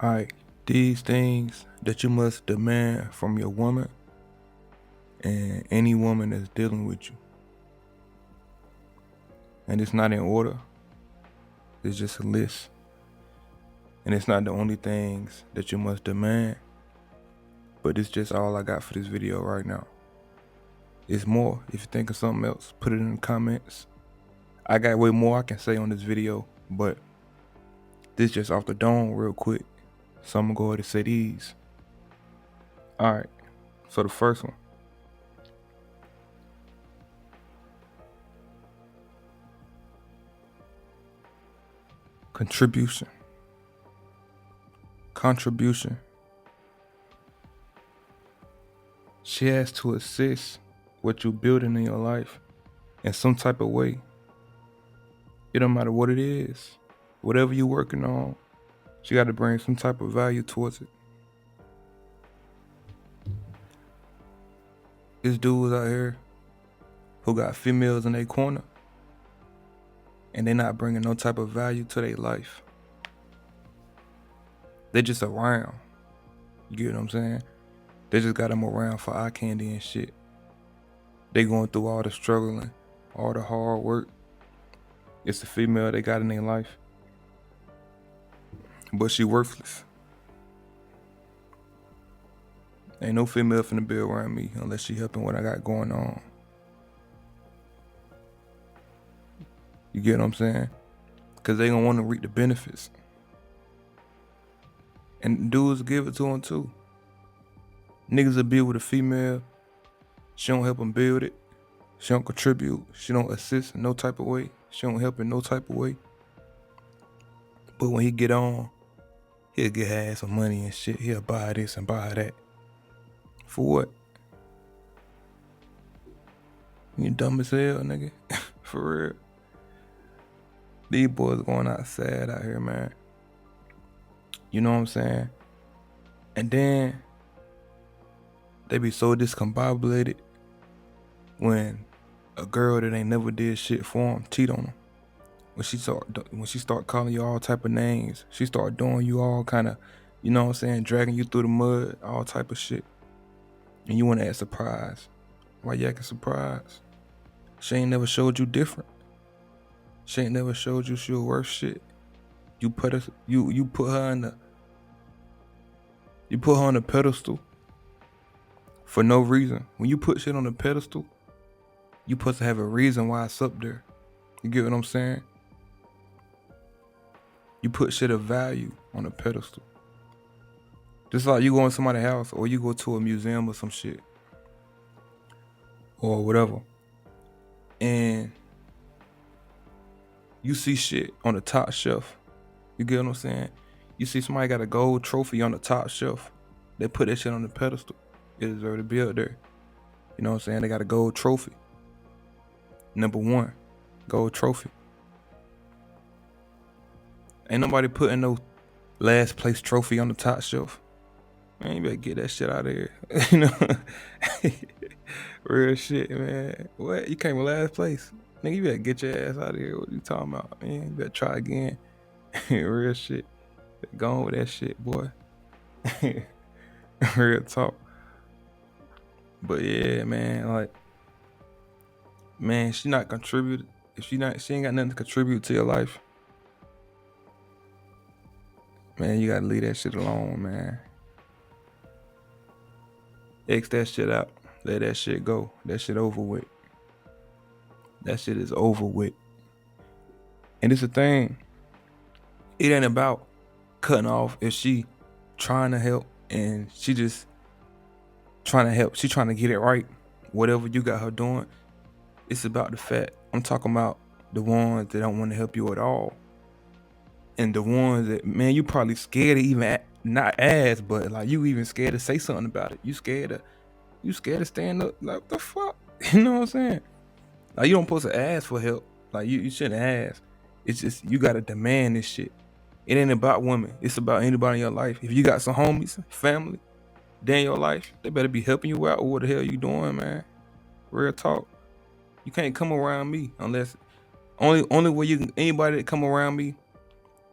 Alright, these things that you must demand from your woman and any woman that's dealing with you. And it's not in order, it's just a list. And it's not the only things that you must demand, but it's just all I got for this video right now. It's more. If you think of something else, put it in the comments. I got way more I can say on this video, but this just off the dome real quick. So I'm gonna go ahead and say these. Alright, so the first one. Contribution. She has to assist what you're building in your life in some type of way. It don't matter what it is. Whatever you're working on, she got to bring some type of value towards it. There's dudes out here who got females in their corner and they're not bringing no type of value to their life. They just around. You get what I'm saying? They just got them around for eye candy and shit. They going through all the struggling, all the hard work. It's the female they got in their life, but she worthless. Ain't no female finna be around me unless she helping what I got going on. You get what I'm saying? Cause they gonna want to reap the benefits. And dudes give it to them too. Niggas will be with a female. She don't help them build it. She don't contribute. She don't assist in no type of way. She don't help in no type of way. But when he get on, he'll get her some money and shit. He'll buy this and buy that. For what? You dumb as hell, nigga. For real. These boys going out sad out here, man. You know what I'm saying? And then they be so discombobulated when a girl that ain't never did shit for them cheat on them. When she start calling you all type of names, she start doing you all kind of, you know what I'm saying, dragging you through the mud, all type of shit. And you want to act surprised. Why you acting surprised? She ain't never showed you different. She ain't never showed you she was worth shit. You put her on the pedestal for no reason. When you put shit on the pedestal, you supposed to have a reason why it's up there. You get what I'm saying? You put shit of value on a pedestal. Just like you go in somebody's house or you go to a museum or some shit. Or whatever. And you see shit on the top shelf. You get what I'm saying? You see somebody got a gold trophy on the top shelf. They put that shit on the pedestal. It deserves to be up there. You know what I'm saying? They got a gold trophy. Number 1, gold trophy. Ain't nobody putting no last place trophy on the top shelf. Man, you better get that shit out of here. You know? Real shit, man. What? You came in last place? Nigga, you better get your ass out of here. What you talking about? Man, you better try again. Real shit. Go on with that shit, boy. Real talk. But yeah, man, like, man, she not contributed. If she ain't got nothing to contribute to your life, man, you gotta leave that shit alone, man. X that shit out. Let that shit go. That shit over with. That shit is over with. And it's a thing. It ain't about cutting off if she trying to help and she just trying to help. She trying to get it right. Whatever you got her doing, it's about the fact. I'm talking about the ones that don't want to help you at all. And the ones that, man, you probably scared to even not ask, but like you even scared to say something about it. You scared to stand up. Like, what the fuck? You know what I'm saying? Like, you don't supposed to ask for help. Like, you shouldn't ask. It's just, you gotta demand this shit. It ain't about women. It's about anybody in your life. If you got some homies, family, they in your life, they better be helping you out. What the hell you doing, man? Real talk. You can't come around me unless only way you can. Anybody that come around me,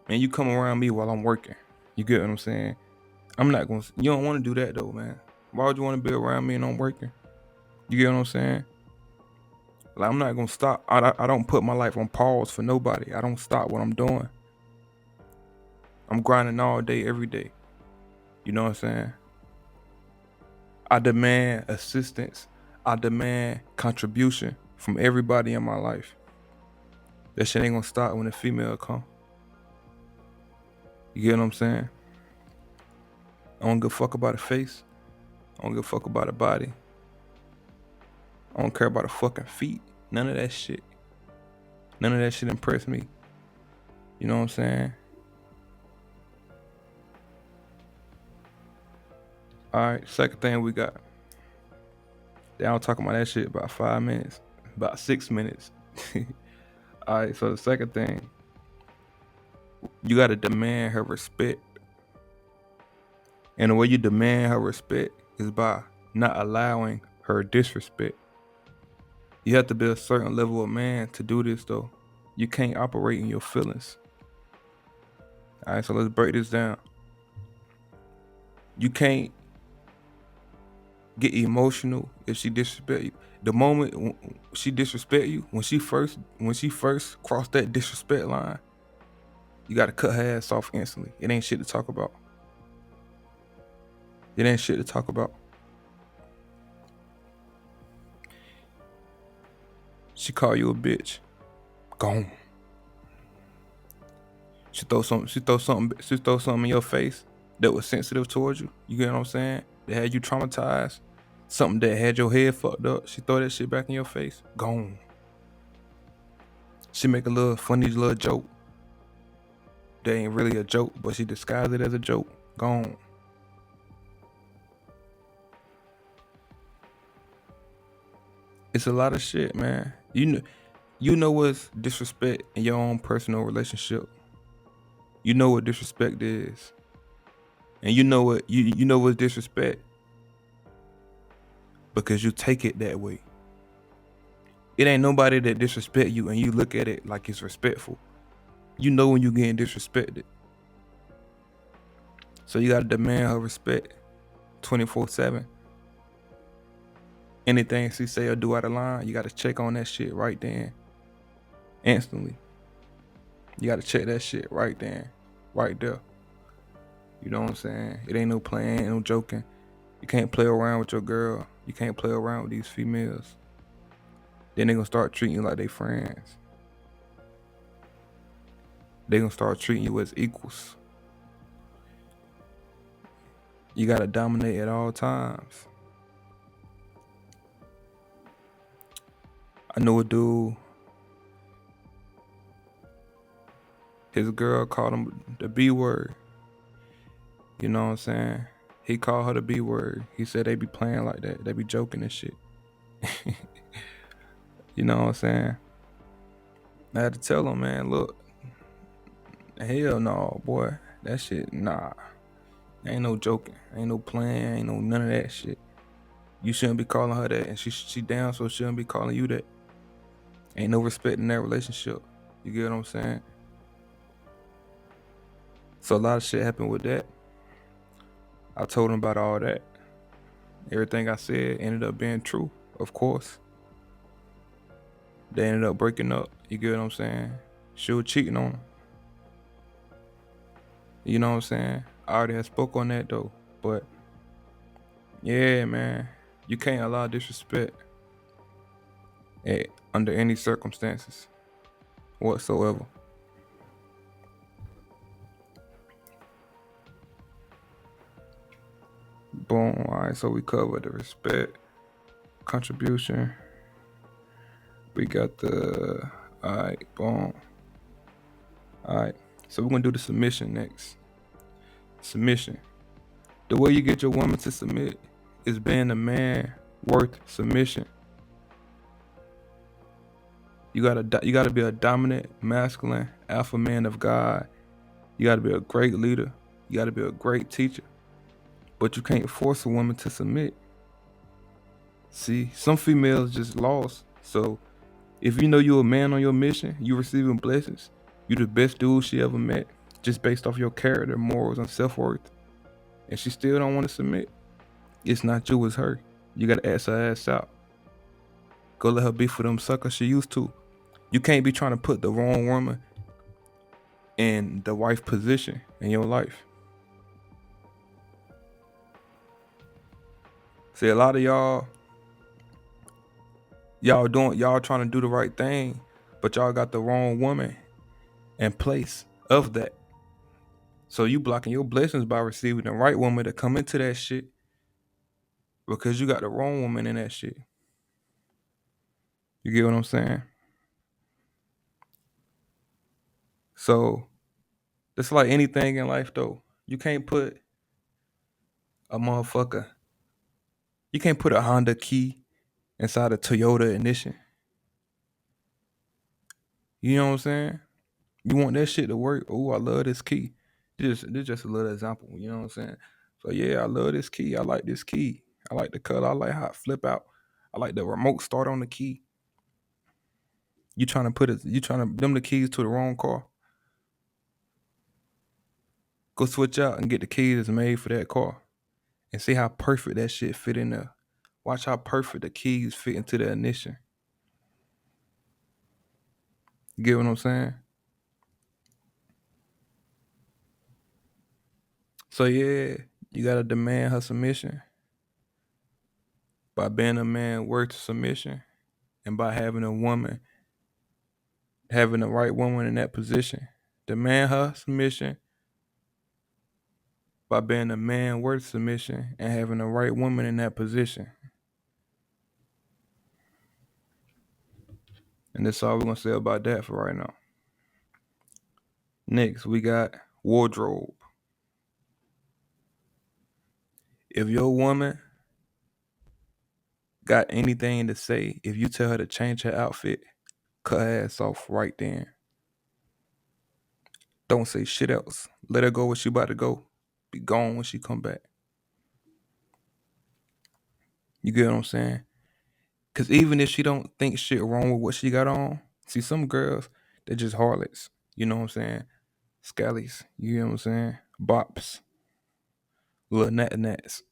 and you come around me while I'm working. You get what I'm saying? I'm not gonna. You don't want to do that though, man. Why would you want to be around me and I'm working? You get what I'm saying? Like, I'm not gonna stop. I don't put my life on pause for nobody. I don't stop what I'm doing. I'm grinding all day, every day. You know what I'm saying? I demand assistance. I demand contribution from everybody in my life. That shit ain't gonna stop when a female come. You get what I'm saying? I don't give a fuck about a face. I don't give a fuck about a body. I don't care about a fucking feet. None of that shit. None of that shit impressed me. You know what I'm saying? Alright, second thing we got. They don't talk about that shit about 5 minutes. About 6 minutes. Alright, so the second thing, you gotta demand her respect. And the way you demand her respect is by not allowing her disrespect. You have to be a certain level of man to do this though. You can't operate in your feelings. Alright, so let's break this down. You can't get emotional if she disrespect you. The moment she disrespect you, when she first crossed that disrespect line, you gotta cut her ass off instantly. It ain't shit to talk about. It ain't shit to talk about. She call you a bitch. Gone. She throw something in your face that was sensitive towards you. You get what I'm saying? That had you traumatized. Something that had your head fucked up. She throw that shit back in your face. Gone. She make a little funny little joke. That ain't really a joke, but she disguised it as a joke. Gone. It's a lot of shit, man. You know what's disrespect in your own personal relationship. You know what disrespect is. And you know what you know what's disrespect because you take it that way. It ain't nobody that disrespect you and you look at it like it's respectful. You know when you're getting disrespected. So you gotta demand her respect 24/7. Anything she say or do out of line, you gotta check on that shit right then. Instantly. You gotta check that shit right then. Right there. You know what I'm saying? It ain't no playing, ain't no joking. You can't play around with your girl. You can't play around with these females. Then they gonna start treating you like they friends. They gonna start treating you as equals. You gotta dominate at all times. I know a dude, his girl called him the B word. You know what I'm saying? He called her the B word. He said they be playing like that. They be joking and shit. You know what I'm saying? I had to tell him, man, look, hell no, boy. That shit, nah. Ain't no joking. Ain't no playing. Ain't no none of that shit. You shouldn't be calling her that, and she down, so shouldn't be calling you that. Ain't no respect in that relationship. You get what I'm saying? So a lot of shit happened with that. I told him about all that. Everything I said ended up being true, of course. They ended up breaking up. You get what I'm saying? She was cheating on him. You know what I'm saying? I already had spoke on that though. But yeah, man, you can't allow disrespect under any circumstances whatsoever. Boom. All right, so we covered the respect, contribution. We got the, all right, boom. All right, so we're gonna do the submission next. Submission. The way you get your woman to submit is being a man worth submission. You gotta be a dominant, masculine, alpha man of God. You gotta be a great leader. You gotta be a great teacher. But you can't force a woman to submit. See, some females just lost. So if you know you're a man on your mission, you receiving blessings, you the best dude she ever met, just based off your character, morals, and self worth, and she still don't want to submit, it's not you, it's her. You gotta ask her ass out. Go let her be for them suckers she used to. You can't be trying to put the wrong woman in the wife position in your life. See, a lot of y'all trying to do the right thing, but y'all got the wrong woman in place of that. So you blocking your blessings by receiving the right woman to come into that shit because you got the wrong woman in that shit. You get what I'm saying? So it's like anything in life though. You can't put a motherfucker, you can't put a Honda key inside a Toyota ignition. You know what I'm saying? You want that shit to work. Oh, I love this key. This just a little example. You know what I'm saying? So yeah, I love this key. I like this key. I like the color. I like how it flip out. I like the remote start on the key. You trying to put it? You trying to them the keys to the wrong car? Go switch out and get the keys that's made for that car, and see how perfect that shit fit in there. Watch how perfect the keys fit into the ignition. You get what I'm saying? So yeah, you gotta demand her submission by being a man worth submission, and by having the right woman in that position. Demand her submission by being a man worth submission and having the right woman in that position. And that's all we're gonna say about that for right now. Next, we got wardrobe. If your woman got anything to say, if you tell her to change her outfit, cut her ass off right then. Don't say shit else. Let her go where she about to go. Be gone when she come back. You get what I'm saying? Cause even if she don't think shit wrong with what she got on, see some girls, they're just harlots. You know what I'm saying? Scallies. You know what I'm saying? Bops. Little nats.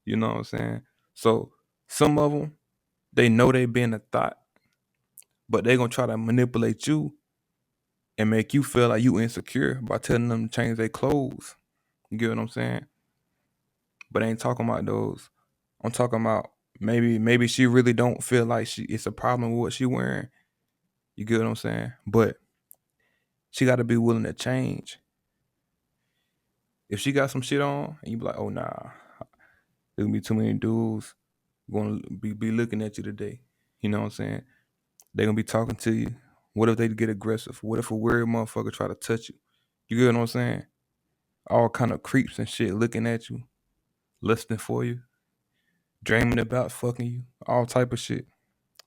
You know what I'm saying? So some of them, they know they being a thought, but they gonna try to manipulate you and make you feel like you insecure by telling them to change their clothes. You get what I'm saying? But I ain't talking about those. I'm talking about maybe she really don't feel like it's a problem with what she wearing. You get what I'm saying? But she got to be willing to change. If she got some shit on and you be like, oh nah, there's gonna be too many dudes gonna be looking at you today. You know what I'm saying? They gonna be talking to you. What if they get aggressive? What if a weird motherfucker try to touch you? You get what I'm saying? All kind of creeps and shit looking at you, listening for you, dreaming about fucking you, all type of shit.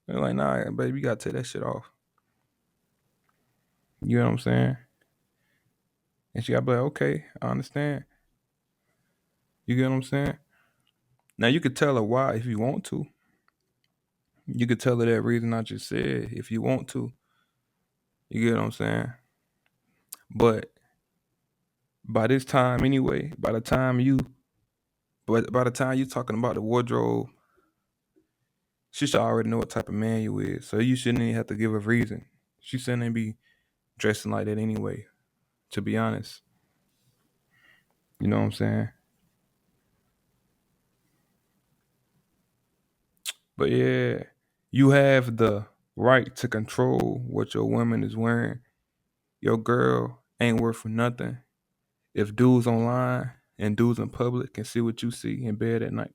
They're like, nah, baby, you gotta take that shit off. You know what I'm saying? And she gotta be like, okay, I understand. You get what I'm saying? Now you could tell her why if you want to. You could tell her that reason I just said if you want to. You get what I'm saying? But by this time anyway, by the time you talking about the wardrobe, she should already know what type of man you is. So you shouldn't even have to give a reason. She shouldn't be dressing like that anyway, to be honest. You know what I'm saying? But yeah, you have the right to control what your woman is wearing. Your girl ain't worth nothing if dudes online and dudes in public can see what you see in bed at night.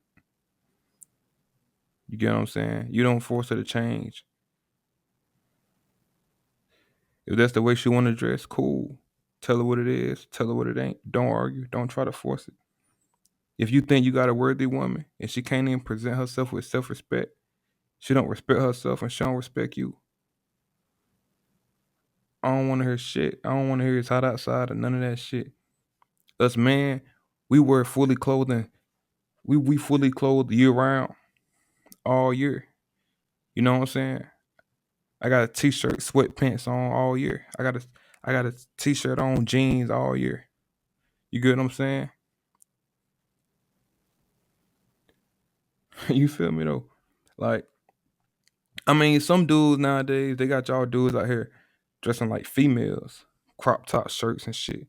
You get what I'm saying? You don't force her to change. If that's the way she want to dress, cool. Tell her what it is. Tell her what it ain't. Don't argue. Don't try to force it. If you think you got a worthy woman and she can't even present herself with self-respect, she don't respect herself and she don't respect you. I don't want to hear shit. I don't want to hear it's hot outside or none of that shit. Us man, we wear fully clothing. We fully clothed year round, all year. You know what I'm saying? I got a t-shirt, sweatpants on all year. I got a t-shirt on, jeans all year. You get what I'm saying? You feel me though? Like, I mean, some dudes nowadays, they got y'all dudes out here dressing like females, crop top shirts and shit,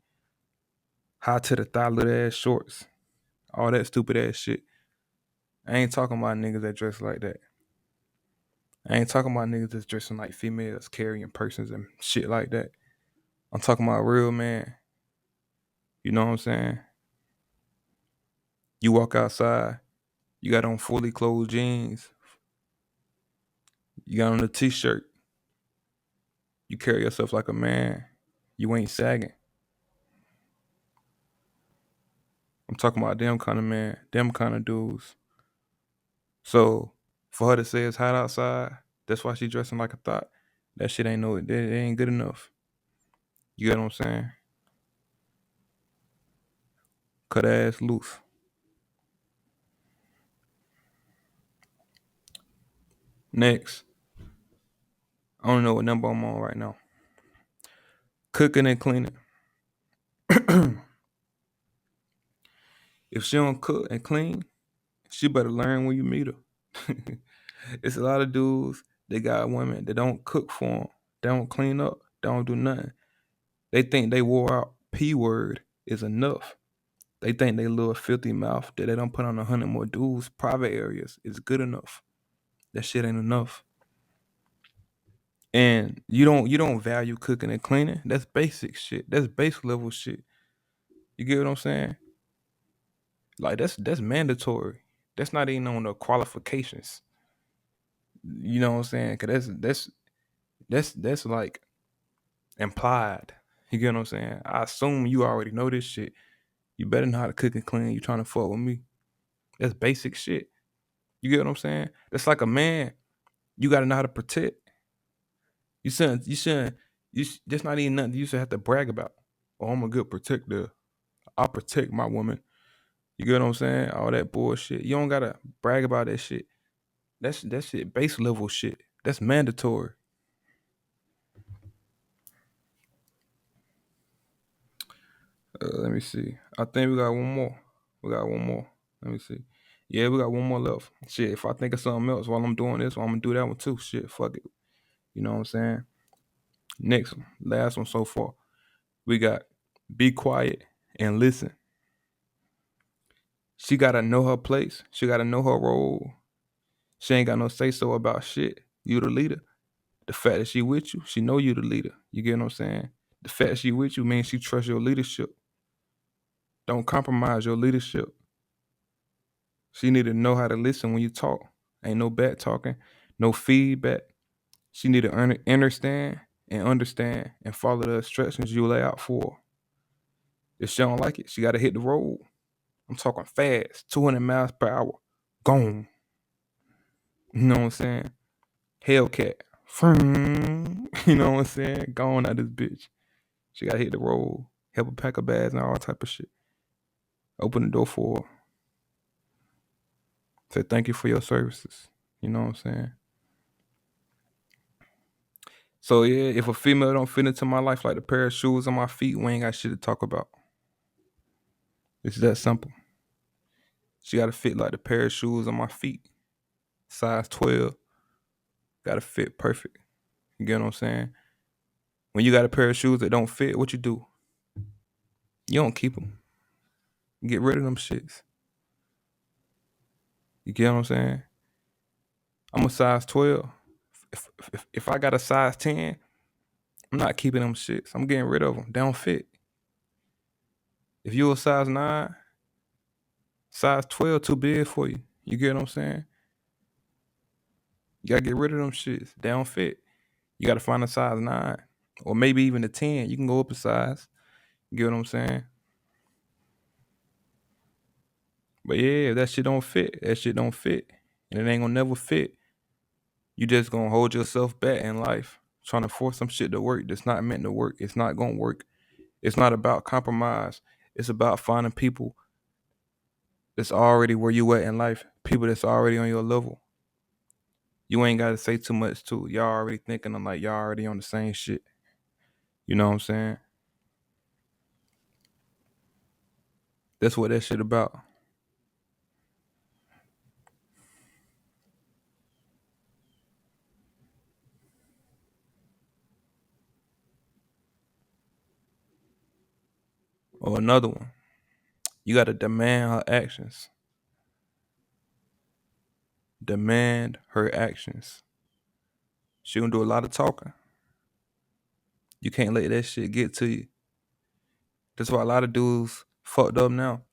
high to the thigh, little ass shorts, all that stupid ass shit. I ain't talking about niggas that dress like that. I ain't talking about niggas that's dressing like females, carrying persons and shit like that. I'm talking about real man. You know what I'm saying? You walk outside, you got on fully clothed jeans, you got on a t-shirt, you carry yourself like a man. You ain't sagging. I'm talking about them kind of man, them kind of dudes. So for her to say it's hot outside, that's why she dressing like a thought. That shit ain't no, it ain't good enough. You get what I'm saying? Cut her ass loose. Next, I don't know what number I'm on right now. Cooking and cleaning. If she don't cook and clean, she better learn when you meet her. It's a lot of dudes, they got women that don't cook for them. They don't clean up. They don't do nothing. They think they wore out P word is enough. They think they little filthy mouth that they don't put on 100 more dudes private areas is good enough. That shit ain't enough. And you don't value cooking and cleaning. That's basic shit. That's base level shit. You get what I'm saying? Like that's mandatory. That's not even on the qualifications. You know what I'm saying? Cause that's like implied. You get what I'm saying? I assume you already know this shit. You better know how to cook and clean. You trying to fuck with me? That's basic shit. You get what I'm saying? That's like a man. You gotta know how to protect. You shouldn't. That's not even nothing you should have to brag about. Oh, I'm a good protector. I protect my woman. You get what I'm saying? All that bullshit. You don't gotta brag about that shit. That shit base level shit. That's mandatory. Let me see. I think we got one more. We got one more. Let me see. Yeah, we got one more left. Shit, if I think of something else while I'm doing this, I'm gonna do that one too. Shit, fuck it. You know what I'm saying? Next one, last one so far. We got be quiet and listen. She gotta know her place. She gotta know her role. She ain't got no say so about shit. You the leader. The fact that she with you, she know you the leader. You get what I'm saying? The fact she with you means she trusts your leadership. Don't compromise your leadership. She need to know how to listen when you talk. Ain't no back talking, no feedback. She need to understand and understand and follow the instructions you lay out for her. If she don't like it, she got to hit the road. I'm talking fast, 200 miles per hour. Gone. You know what I'm saying? Hellcat. You know what I'm saying? Gone out this bitch. She got to hit the road. Help her pack her bags and all type of shit. Open the door for her. Say thank you for your services. You know what I'm saying? So yeah, if a female don't fit into my life like the pair of shoes on my feet, we ain't got shit to talk about. It's that simple. She gotta fit like the pair of shoes on my feet. Size 12. Gotta fit perfect. You get what I'm saying? When you got a pair of shoes that don't fit, what you do? You don't keep them. You get rid of them shits. You get what I'm saying? I'm a size 12. If I got a size 10, I'm not keeping them shits. I'm getting rid of them. They don't fit. If you a size 9, size 12 too big for you. You get what I'm saying? You gotta get rid of them shits. They don't fit. You gotta find a size 9. Or maybe even a 10. You can go up a size. You get what I'm saying? But yeah, if that shit don't fit, that shit don't fit. And it ain't gonna never fit. You just gonna hold yourself back in life. Trying to force some shit to work that's not meant to work. It's not gonna work. It's not about compromise. It's about finding people that's already where you at in life. People that's already on your level. You ain't gotta say too much too. Y'all already thinking I'm like y'all already on the same shit. You know what I'm saying? That's what that shit about. Or another one. You gotta demand her actions. Demand her actions. She gonna do a lot of talking. You can't let that shit get to you. That's why a lot of dudes fucked up now.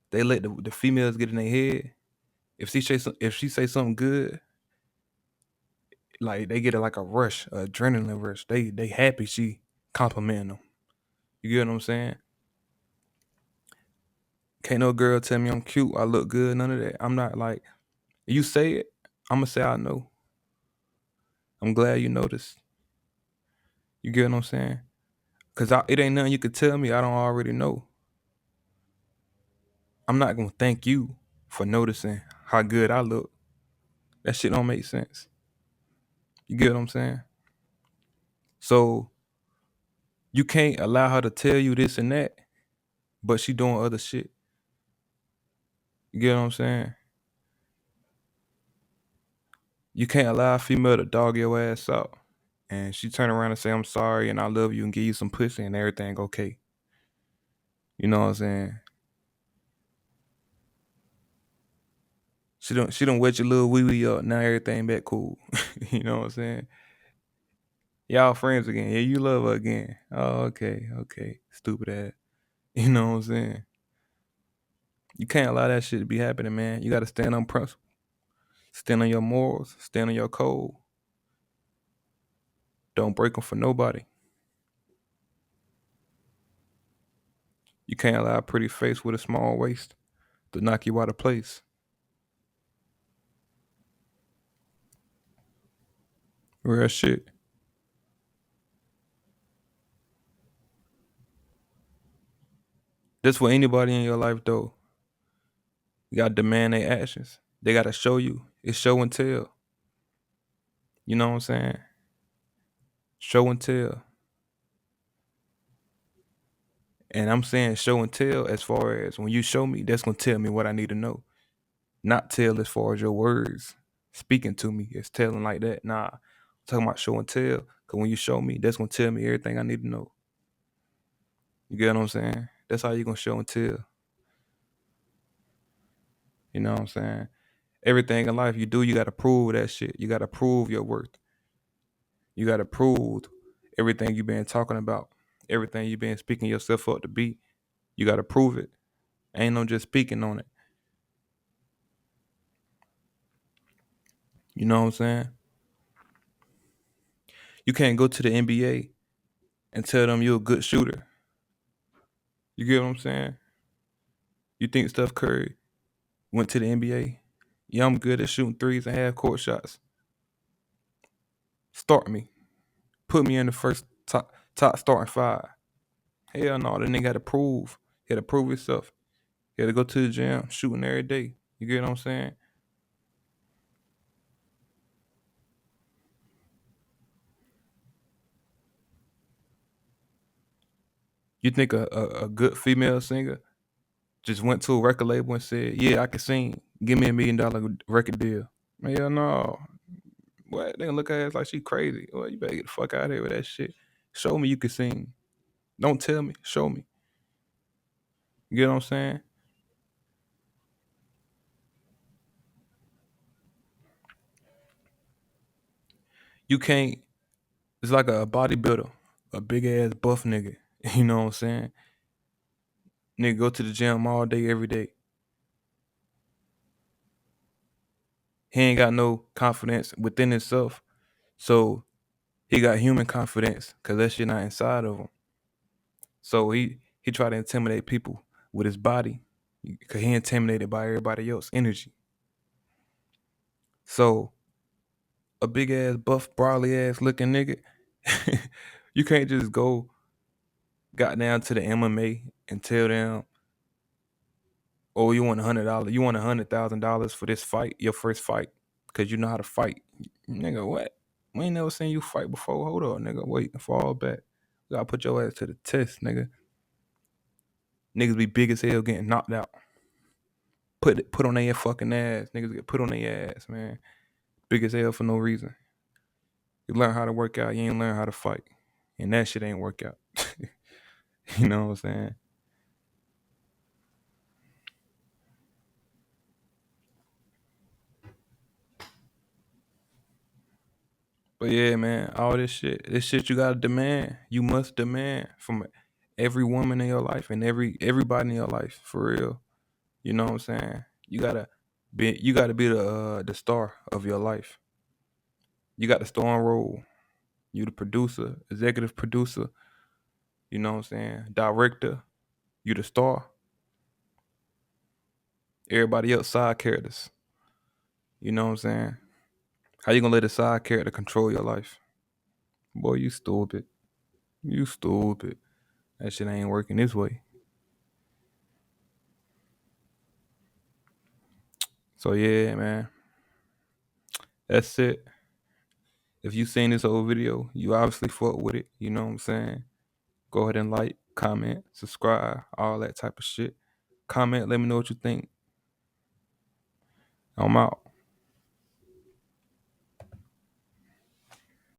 They let the females get in their head. If she say something good, like they get like a rush, a adrenaline rush. They happy she complimenting them. You get what I'm saying? Can't no girl tell me I'm cute, I look good, none of that. I'm not like you say it, I'm gonna say I know. I'm glad you noticed. You get what I'm saying? Cause it ain't nothing you could tell me I don't already know. I'm not gonna thank you for noticing how good I look. That shit don't make sense. You get what I'm saying? So you can't allow her to tell you this and that, but she doing other shit. You get what I'm saying? You can't allow a female to dog your ass out. And she turn around and say, I'm sorry and I love you and give you some pussy and everything okay. You know what I'm saying? She don't wet your little wee wee up. Now everything back cool. You know what I'm saying? Y'all friends again. Yeah, you love her again. Oh, okay, okay. Stupid ass. You know what I'm saying? You can't allow that shit to be happening, man. You gotta stand on principle. Stand on your morals. Stand on your code. Don't break them for nobody. You can't allow a pretty face with a small waist to knock you out of place. Real shit. That's for anybody in your life though. You gotta demand their actions. They gotta show you. It's show and tell. You know what I'm saying? Show and tell. And I'm saying show and tell as far as when you show me, that's gonna tell me what I need to know. Not tell as far as your words speaking to me. It's telling like that. Nah. I'm talking about show and tell. Cause when you show me, that's gonna tell me everything I need to know. You get what I'm saying? That's how you gonna show and tell. You know what I'm saying? Everything in life you do, you gotta prove that shit. You gotta prove your worth. You gotta prove everything you've been talking about, everything you've been speaking yourself up to be. You gotta prove it. Ain't no just speaking on it. You know what I'm saying? You can't go to the NBA and tell them you're a good shooter. You get what I'm saying? You think Steph Curry went to the NBA? Yeah, I'm good at shooting threes and half court shots. Start me. Put me in the first top starting five. Hell no, the nigga had to prove. He had to prove himself. He had to go to the gym, shooting every day. You get what I'm saying? You think a good female singer just went to a record label and said, "Yeah, I can sing. Give me $1 million record deal." Hell no. What? They gonna look at us like she crazy. Well, you better get the fuck out of here with that shit. Show me you can sing. Don't tell me. Show me. You get what I'm saying? You can't. It's like a bodybuilder, a big ass buff nigga. You know what I'm saying? Nigga go to the gym all day, every day. He ain't got no confidence within himself. So he got human confidence because that shit not inside of him. So he try to intimidate people with his body because he intimidated by everybody else energy. So a big ass buff brolic ass looking nigga, you can't just go got down to the MMA and tell them, oh, you want $100, you want $100,000 for this fight, your first fight, because you know how to fight. Nigga, what? We ain't never seen you fight before. Hold on, nigga. Wait, fall back. You gotta put your ass to the test, nigga. Niggas be big as hell getting knocked out. Put on their fucking ass. Niggas get put on their ass, man. Big as hell for no reason. You learn how to work out, you ain't learn how to fight. And that shit ain't work out. You know what I'm saying? But yeah, man, all this shit you gotta demand. You must demand from every woman in your life and everybody in your life, for real. You know what I'm saying? You gotta be the star of your life. You got the starring role. You the producer, executive producer, you know what I'm saying? Director, you the star. Everybody else side characters. You know what I'm saying? How you gonna let a side character control your life? Boy, you stupid. You stupid. That shit ain't working this way. So yeah, man. That's it. If you seen this whole video, you obviously fuck with it. You know what I'm saying? Go ahead and like, comment, subscribe, all that type of shit. Comment, let me know what you think. I'm out.